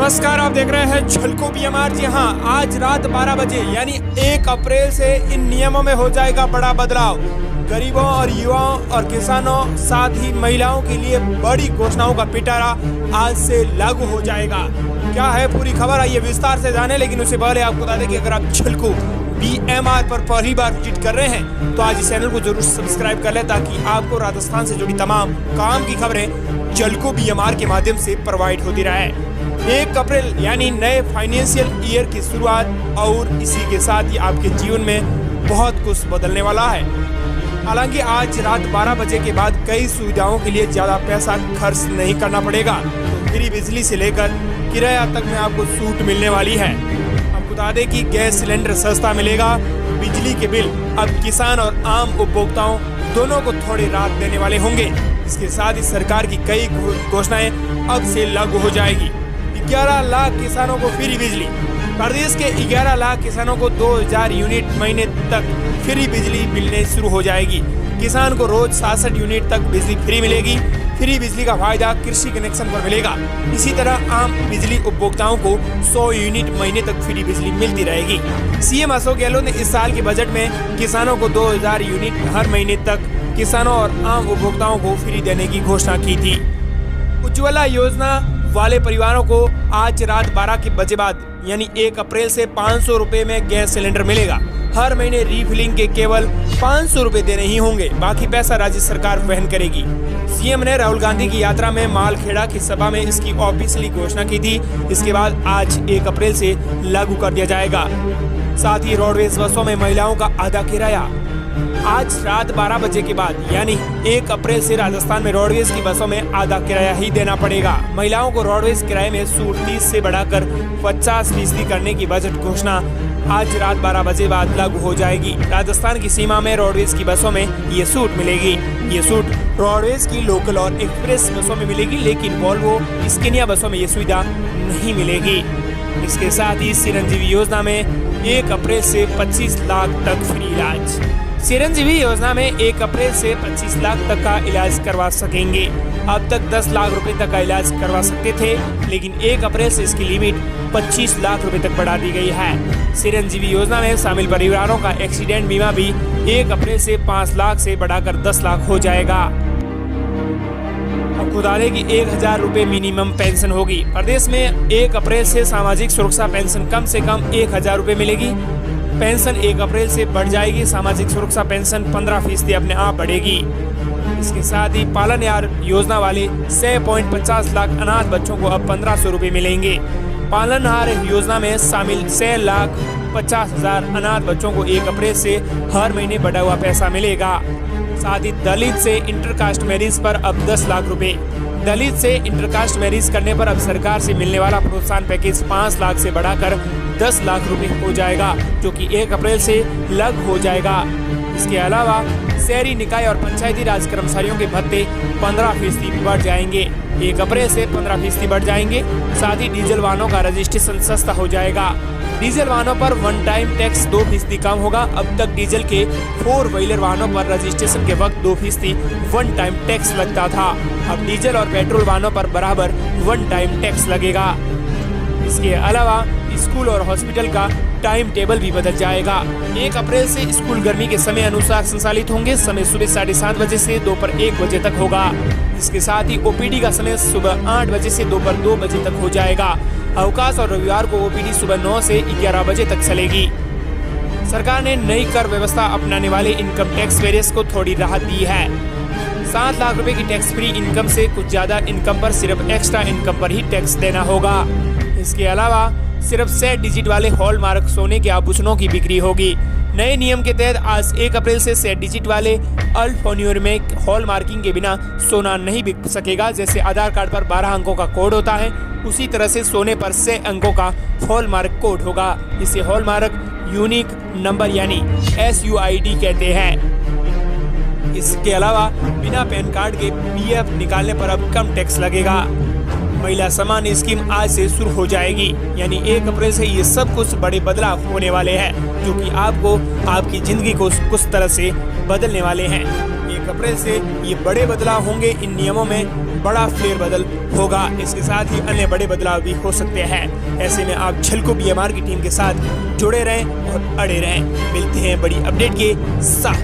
नमस्कार, आप देख रहे हैं झलको बीएमआर। जी हाँ, आज रात 12 बजे यानी 1 अप्रैल से इन नियमों में हो जाएगा बड़ा बदलाव। गरीबों और युवाओं और किसानों साथ ही महिलाओं के लिए बड़ी घोषणाओं का पिटारा आज से लागू हो जाएगा। क्या है पूरी खबर, आइए विस्तार से जाने। लेकिन उससे पहले आपको बता दें कि अगर आप झलको बीएमआर पर पहली बार विजिट कर रहे हैं तो आज इस चैनल को जरूर सब्सक्राइब कर लें, ताकि आपको राजस्थान से जुड़ी तमाम काम की खबरें झलको बीएमआर के माध्यम से प्रोवाइड होती रहे। 1 अप्रैल यानी नए फाइनेंशियल ईयर की शुरुआत और इसी के साथ ही आपके जीवन में बहुत कुछ बदलने वाला है। हालांकि आज रात 12 बजे के बाद कई सुविधाओं के लिए ज्यादा पैसा खर्च नहीं करना पड़ेगा। तो फ्री बिजली से लेकर किराया तक में आपको छूट मिलने वाली है। आपको बता दें कि गैस सिलेंडर सस्ता मिलेगा। बिजली के बिल अब किसान और आम उपभोक्ताओं दोनों को थोड़ी राहत देने वाले होंगे। इसके साथ ही सरकार की कई घोषणाएं अब से लागू हो जाएगी। 11 लाख किसानों को फ्री बिजली। प्रदेश के 11 लाख किसानों को 2000 यूनिट महीने तक फ्री बिजली मिलने शुरू हो जाएगी। किसान को रोज 66 यूनिट तक बिजली फ्री मिलेगी। फ्री बिजली का फायदा कृषि कनेक्शन पर मिलेगा। इसी तरह आम बिजली उपभोक्ताओं को 100 यूनिट महीने तक फ्री बिजली मिलती रहेगी। सीएम अशोक गहलोत ने इस साल के बजट में किसानों को 2000 यूनिट हर महीने तक किसानों और आम उपभोक्ताओं को फ्री देने की घोषणा की थी। उज्ज्वला योजना वाले परिवारों को आज रात 12 के बजे बाद यानी 1 अप्रैल से 500 रुपए में गैस सिलेंडर मिलेगा। हर महीने रीफिलिंग के केवल 500 रुपए देने ही होंगे, बाकी पैसा राज्य सरकार वहन करेगी। सीएम ने राहुल गांधी की यात्रा में मालखेड़ा की सभा में इसकी ऑफिशियली घोषणा की थी। इसके बाद आज 1 अप्रैल से लागू कर दिया जाएगा। साथ ही रोडवेज बसों में महिलाओं का आधा किराया आज रात 12 बजे के बाद यानी 1 अप्रैल से राजस्थान में रोडवेज की बसों में आधा किराया ही देना पड़ेगा। महिलाओं को रोडवेज किराए में छूट 30 से बढ़ाकर 50% करने की बजट घोषणा आज रात 12 बजे बाद लागू हो जाएगी। राजस्थान की सीमा में रोडवेज की बसों में ये छूट मिलेगी। ये छूट रोडवेज की लोकल और एक्सप्रेस बसों में मिलेगी, लेकिन वोल्वो स्केनिया बसों में ये सुविधा नहीं मिलेगी। इसके साथ ही चिरंजीवी योजना में 1 अप्रैल से 25 लाख तक फ्री इलाज। चिरंजीवी योजना में 1 अप्रैल से 25 लाख तक का इलाज करवा सकेंगे। अब तक 10 लाख रुपए तक का इलाज करवा सकते थे, लेकिन 1 अप्रैल से इसकी लिमिट 25 लाख रुपए तक बढ़ा दी गई है। चिरंजीवी योजना में शामिल परिवारों का एक्सीडेंट बीमा भी 1 अप्रैल से 5 लाख से बढ़ाकर 10 लाख हो जाएगा। आपको बता दें कि 1000 रुपए मिनिमम पेंशन होगी। प्रदेश में 1 अप्रैल से सामाजिक सुरक्षा पेंशन कम से कम 1000 रुपए मिलेगी। पेंशन 1 अप्रैल से बढ़ जाएगी। सामाजिक सुरक्षा पेंशन 15% अपने आप बढ़ेगी। इसके साथ ही पालनहार योजना वाले 6.50 लाख अनाथ बच्चों को अब 1500 रुपए मिलेंगे। पालनहार योजना में शामिल 6,50,000 अनाथ बच्चों को 1 अप्रैल से हर महीने बढ़ा हुआ पैसा मिलेगा। साथ ही दलित से इंटरकास्ट मैरिज पर अब 10 लाख रुपए। दलित से इंटरकास्ट मैरिज करने पर अब सरकार से मिलने वाला प्रोत्साहन पैकेज 5 लाख से बढ़ाकर 10 लाख रुपए हो जाएगा, जो कि 1 अप्रैल से लागू हो जाएगा। इसके अलावा शहरी निकाय और पंचायती राज कर्मचारियों के भत्ते 15% बढ़ जाएंगे। 1 अप्रैल से 15% बढ़ जाएंगे। साथ ही डीजल वाहनों का रजिस्ट्रेशन सस्ता हो जाएगा। डीजल वाहनों पर वन टाइम टैक्स 2% कम होगा। अब तक डीजल के 4 व्हीलर वाहनों पर रजिस्ट्रेशन के वक्त 2% वन टाइम टैक्स लगता था। अब डीजल और पेट्रोल वाहनों पर बराबर वन टाइम टैक्स लगेगा। इसके अलावा स्कूल और हॉस्पिटल का टाइम टेबल भी बदल जाएगा। 1 अप्रैल से स्कूल गर्मी के समय अनुसार संचालित होंगे। समय सुबह 7:30 बजे से दोपहर 1 बजे तक होगा। इसके साथ ही ओपीडी का समय सुबह 8 बजे से दोपहर 2 बजे तक हो जाएगा। अवकाश और रविवार को ओपीडी सुबह 9 से 11 बजे तक चलेगी। सरकार ने नई कर व्यवस्था अपनाने वाले इनकम टैक्स पेयर्स को थोड़ी राहत दी है। 7 लाख रुपए की टैक्स फ्री इनकम से कुछ ज्यादा इनकम पर सिर्फ एक्स्ट्रा इनकम पर ही टैक्स देना होगा। इसके अलावा सिर्फ 6 डिजिट वाले हॉलमार्क सोने के आभूषणों की बिक्री होगी। नए नियम के तहत आज 1 अप्रैल से 6 डिजिट वाले अल्फोन्यूमेरिक हॉलमार्किंग के बिना सोना नहीं बिक सकेगा। जैसे आधार कार्ड पर 12 अंकों का कोड होता है, उसी तरह से सोने पर 6 अंकों का हॉलमार्क कोड होगा। इसे हॉलमार्क यूनिक नंबर यानी SUID कहते हैं। इसके अलावा बिना पैन कार्ड के PF निकालने पर अब कम टैक्स लगेगा। महिला सम्मान स्कीम आज से शुरू हो जाएगी, यानी 1 अप्रैल से ये सब कुछ बड़े बदलाव होने वाले हैं, जो कि आपको आपकी जिंदगी को कुछ तरह से बदलने वाले हैं। 1 अप्रैल से ये बड़े बदलाव होंगे इन नियमों में। बड़ा फेरबदल होगा। इसके साथ ही अन्य बड़े बदलाव भी हो सकते हैं। ऐसे में आप झलको बीएमआर की टीम के साथ जुड़े रहें और अड़े रहें। मिलते हैं बड़ी अपडेट के साथ।